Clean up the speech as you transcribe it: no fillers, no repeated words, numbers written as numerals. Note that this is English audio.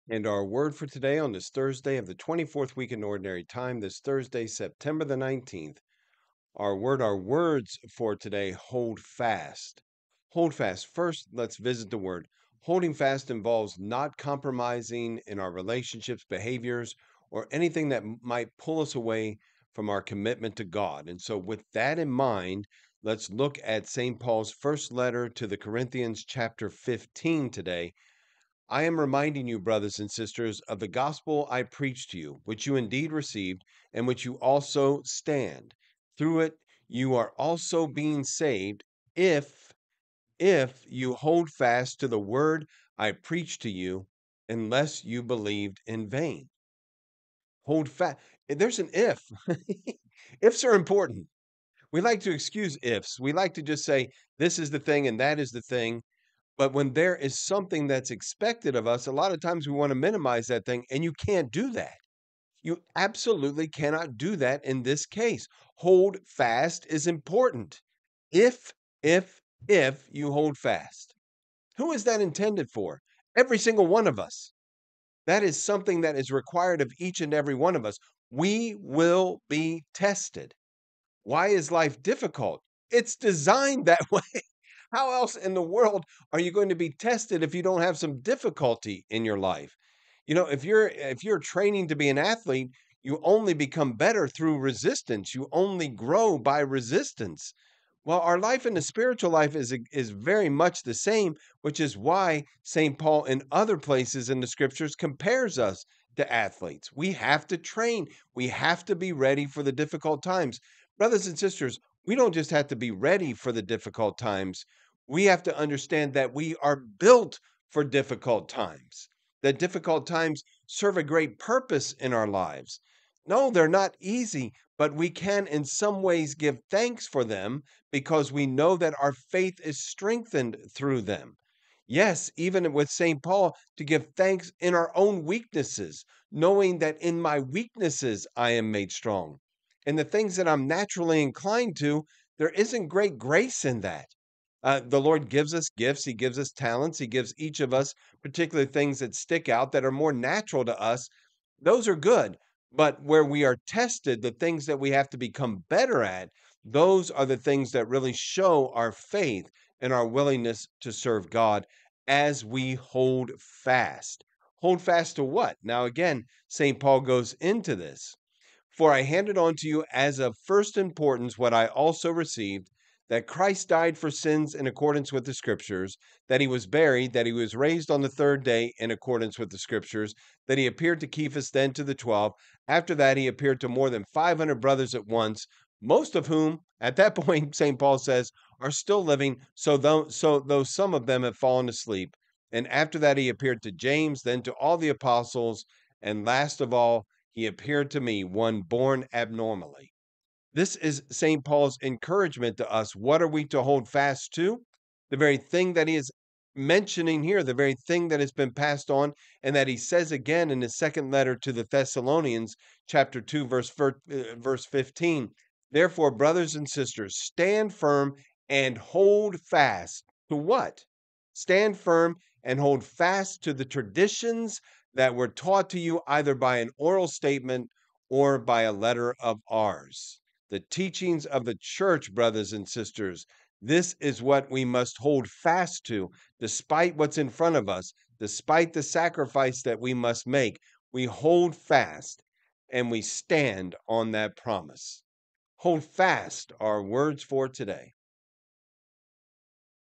And our word for today on this Thursday of the 24th week in Ordinary Time, this Thursday, September the 19th, our words for today, hold fast. Hold fast. First, let's visit the word. Holding fast involves not compromising in our relationships, behaviors, or anything that might pull us away from our commitment to God. And so, with that in mind, let's look at St. Paul's first letter to the Corinthians, chapter 15 today. I am reminding you, brothers and sisters, of the gospel I preached to you, which you indeed received, and which you also stand. Through it, you are also being saved, if you hold fast to the word I preached to you, unless you believed in vain. Hold fast. There's an if. Ifs are important. We like to excuse ifs. We like to just say, this is the thing and that is the thing. But when there is something that's expected of us, a lot of times we want to minimize that thing, and you can't do that. You absolutely cannot do that in this case. Hold fast is important. If, if, if you hold fast. Who is that intended for? Every single one of us. That is something that is required of each and every one of us. We will be tested. Why is life difficult? It's designed that way. How else in the world are you going to be tested if you don't have some difficulty in your life? If you're training to be an athlete, you only become better through resistance. You only grow by resistance. Well, our life in the spiritual life is very much the same, which is why St. Paul in other places in the scriptures compares us to athletes. We have to train. We have to be ready for the difficult times. Brothers and sisters, we don't just have to be ready for the difficult times. We have to understand that we are built for difficult times, that difficult times serve a great purpose in our lives. No, they're not easy, but we can in some ways give thanks for them because we know that our faith is strengthened through them. Yes, even with St. Paul, to give thanks in our own weaknesses, knowing that in my weaknesses I am made strong. And the things that I'm naturally inclined to, there isn't great grace in that. The Lord gives us gifts, He gives us talents, He gives each of us particular things that stick out that are more natural to us. Those are good. But where we are tested, the things that we have to become better at, those are the things that really show our faith and our willingness to serve God as we hold fast. Hold fast to what? Now, again, St. Paul goes into this. For I handed on to you as of first importance what I also received, that Christ died for sins in accordance with the Scriptures, that he was buried, that he was raised on the third day in accordance with the Scriptures, that he appeared to Cephas, then to the 12. After that, he appeared to more than 500 brothers at once, most of whom, at that point, St. Paul says, are still living, though some of them have fallen asleep. And after that, he appeared to James, then to all the apostles, and last of all, he appeared to me, one born abnormally. This is St. Paul's encouragement to us. What are we to hold fast to? The very thing that he is mentioning here, the very thing that has been passed on, and that he says again in his second letter to the Thessalonians, chapter 2, verse 15. Therefore, brothers and sisters, stand firm and hold fast to what? Stand firm and hold fast to the traditions that were taught to you either by an oral statement or by a letter of ours. The teachings of the church, brothers and sisters, this is what we must hold fast to, despite what's in front of us, despite the sacrifice that we must make. We hold fast and we stand on that promise. Hold fast our words for today.